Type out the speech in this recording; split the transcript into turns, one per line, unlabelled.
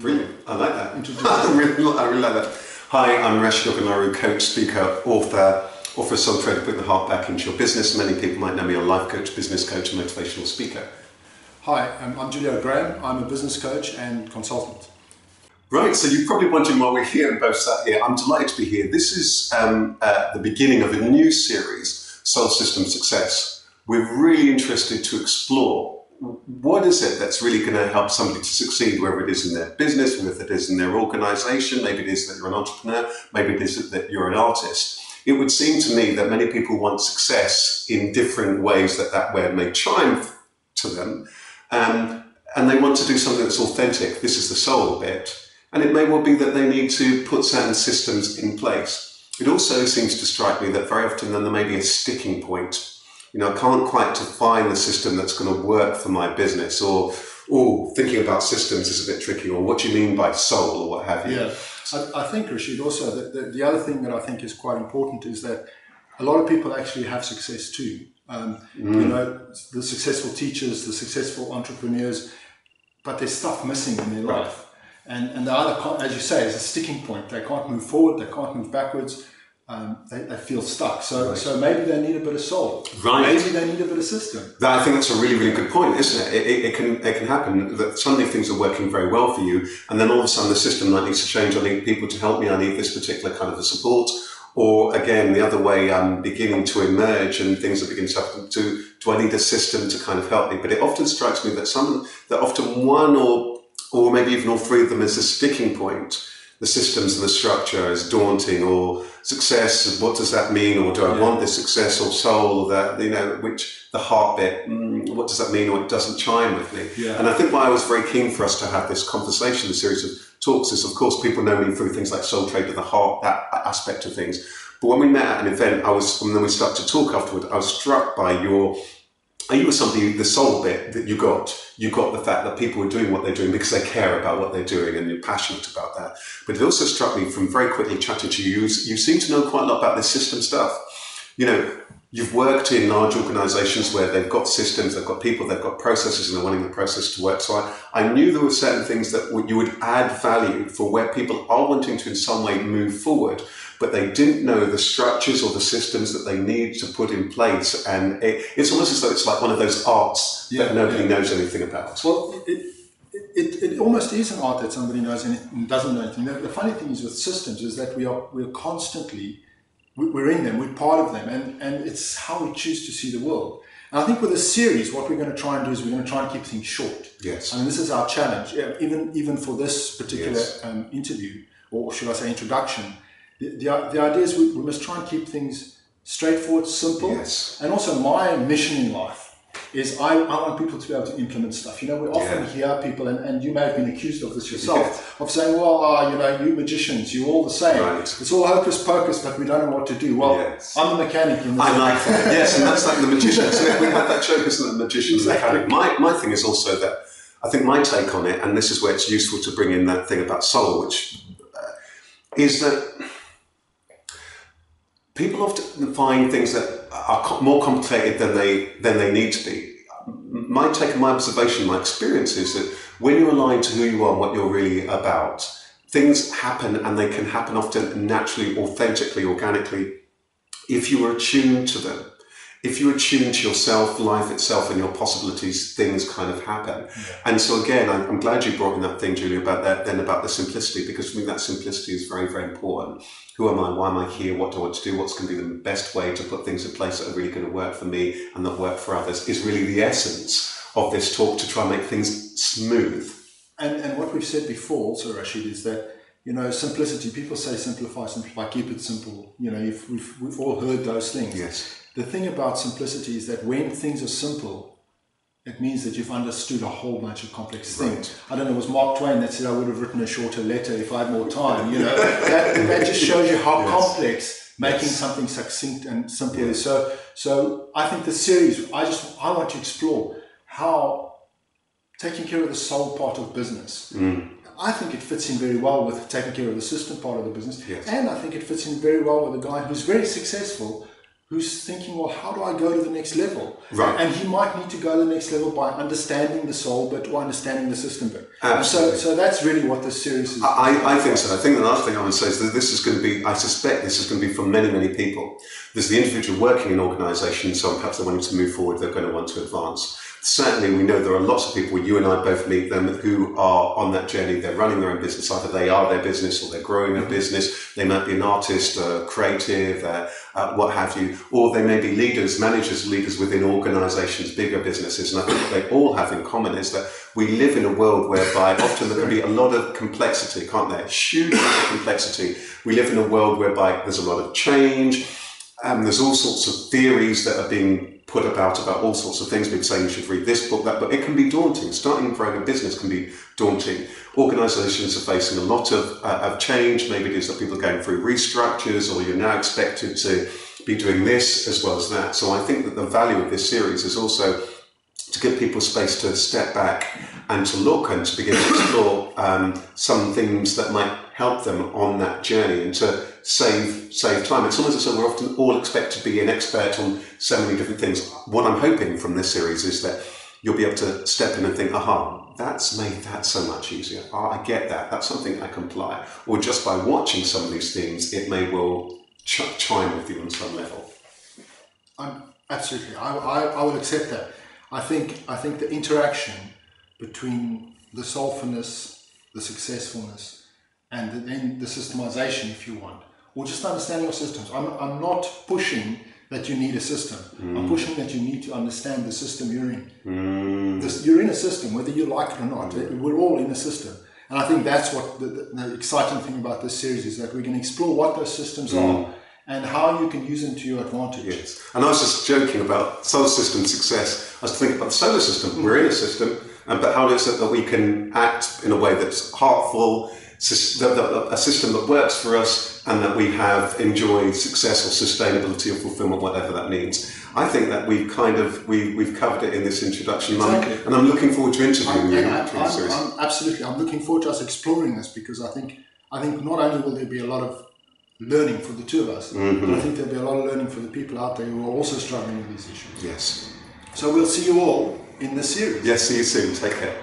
Brilliant. I like that. I really like that. Hi, I'm Rasheed Ogunlaru, coach, speaker, author of Soul Trader, Putting the Heart Back into Your Business. Many people might know me as a life coach, business coach, and motivational speaker.
Hi, I'm Julio Graham. I'm a business coach and consultant.
Right, so you're probably wondering why we're here and both sat here. I'm delighted to be here. This is the beginning of a new series, Soul System Success. We're really interested to explore what is it that's really going to help somebody to succeed, whether it is in their business, whether it is in their organization, maybe it is that you're an entrepreneur, maybe it is that you're an artist. It would seem to me that many people want success in different ways that word may chime to them, and they want to do something that's authentic. This is the soul bit. And it may well be that they need to put certain systems in place. It also seems to strike me that very often then there may be a sticking point. You know, I can't quite define the system that's going to work for my business, or thinking about systems is a bit tricky, or what do you mean by soul, or what have you.
Yeah, I think, Rasheed, also the other thing that I think is quite important is that a lot of people actually have success too. You know, the successful teachers, the successful entrepreneurs, but there's stuff missing in their life. And the other, as you say, is a sticking point. They can't move forward, they can't move backwards. They feel stuck. So maybe they need a bit of soul.
Right.
Maybe they need a bit of system.
I think that's a really, really good point, isn't it? It can happen that suddenly things are working very well for you, and then all of a sudden the system needs to change. I need people to help me. I need this particular kind of a support. Or again, the other way, I'm beginning to emerge and things are beginning to happen. Do I need a system to kind of help me? But it often strikes me that often one or maybe even all three of them is a sticking point. The systems and the structure is daunting, or success, what does that mean? Or do I want this success, or soul, or that, you know, which the heart bit, what does that mean? Or it doesn't chime with me. Yeah. And I think why I was very keen for us to have this conversation, a series of talks, is of course people know me through things like Soul Trader, the heart, that aspect of things. But when we met at an event, and then we started to talk afterward, I was struck by you were somebody, the soul bit that you got the fact that people were doing what they're doing because they care about what they're doing and you're passionate about that. But it also struck me from very quickly chatting to you, you seem to know quite a lot about this system stuff. You know, you've worked in large organizations where they've got systems, they've got people, they've got processes, and they're wanting the process to work. So I knew there were certain things that you would add value for where people are wanting to in some way move forward, but they didn't know the structures or the systems that they need to put in place. And it's almost as though it's like one of those arts that nobody knows anything about.
Well, it almost is an art that somebody knows and doesn't know anything. The funny thing is with systems is that we're constantly, we're in them, we're part of them, and it's how we choose to see the world. And I think with this series, what we're going to try and do is we're going to try and keep things short.
Yes.
I mean, this is our challenge, even for this particular interview, or should I say introduction. The idea is we must try and keep things straightforward, simple.
Yes.
And also my mission in life is I want people to be able to implement stuff. You know, we often hear people, and you may have been accused of this yourself, of saying, well, you know, you magicians, you're all the same.
Right.
It's all hocus pocus, but we don't know what to do. Well, I'm a mechanic in this.
I like that. Yes, and that's like the magicians. We have that joke, isn't it, the magicians.
Exactly.
My thing is also that I think my take on it, and this is where it's useful to bring in that thing about soul, which is that people often find things that are more complicated than they need to be. My take and my observation, my experience is that when you're aligned to who you are and what you're really about, things happen, and they can happen often naturally, authentically, organically, if you are attuned to them. If you're attuned to yourself, life itself, and your possibilities, things kind of happen. Yeah. And so again, I'm glad you brought in that thing, Julie, about the simplicity, because for me that simplicity is very, very important. Who am I? Why am I here? What do I want to do? What's going to be the best way to put things in place that are really going to work for me and that work for others is really the essence of this talk, to try and make things smooth.
And what we've said before also, Rasheed, is that, you know, simplicity, people say simplify, keep it simple. You know, we've all heard those things.
Yes.
The thing about simplicity is that when things are simple, it means that you've understood a whole bunch of complex things. I don't know, it was Mark Twain that said I would have written a shorter letter if I had more time. You know, that just shows you how complex making something succinct and simple is. So I think the series, I want to explore how taking care of the soul part of business. I think it fits in very well with taking care of the system part of the business.
Yes.
And I think it fits in very well with a guy who's very successful, who's thinking, well, how do I go to the next level?
Right.
And he might need to go to the next level by understanding the soul bit or understanding the system bit.
Absolutely.
So that's really what this series is.
I think so. I think the last thing I would say is that this is going to be, I suspect this is going to be for many, many people. There's the individual working in organisations, so perhaps they're wanting to move forward, they're going to want to advance. Certainly, we know there are lots of people, you and I both meet them, who are on that journey. They're running their own business. Either they are their business or they're growing their business. They might be an artist, creative, what have you. Or they may be leaders, managers, leaders within organisations, bigger businesses. And I think what they all have in common is that we live in a world whereby often there can be a lot of complexity, can't there? Huge amount of complexity. We live in a world whereby there's a lot of change. There's all sorts of theories that are being put about all sorts of things. People saying you should read this book, that, but it can be daunting. Starting and growing a business can be daunting. Organisations are facing a lot of change. Maybe it is that people are going through restructures, or you're now expected to be doing this as well as that. So I think that the value of this series is also to give people space to step back and to look and to begin to explore some things that might help them on that journey and to save time. It's almost as though we're often all expected to be an expert on so many different things. What I'm hoping from this series is that you'll be able to step in and think, aha, that's made that so much easier. Oh, I get that. That's something I can apply. Or just by watching some of these things, it may well chime with you on some level.
Absolutely. I will accept that. I think the interaction between the soulfulness, the successfulness, and then the systemization, if you want, or just understanding your systems. I'm not pushing that you need a system. I'm pushing that you need to understand the system you're in. You're in a system, whether you like it or not. We're all in a system. And I think that's what the exciting thing about this series is, that we can explore what those systems are and how you can use them to your advantage.
Yes. And I was just joking about solar system success. I was thinking about the solar system. We're in a system, but how is it that we can act in a way that's heartful, a system that works for us, and that we have enjoyed success or sustainability or fulfillment, whatever that means. I think that we've covered it in this introduction,
exactly.
And I'm looking forward to interviewing you.
Absolutely, I'm looking forward to us exploring this, because I think not only will there be a lot of learning for the two of us, but I think there'll be a lot of learning for the people out there who are also struggling with these issues.
Yes.
So we'll see you all in this series.
Yes, see you soon. Take care.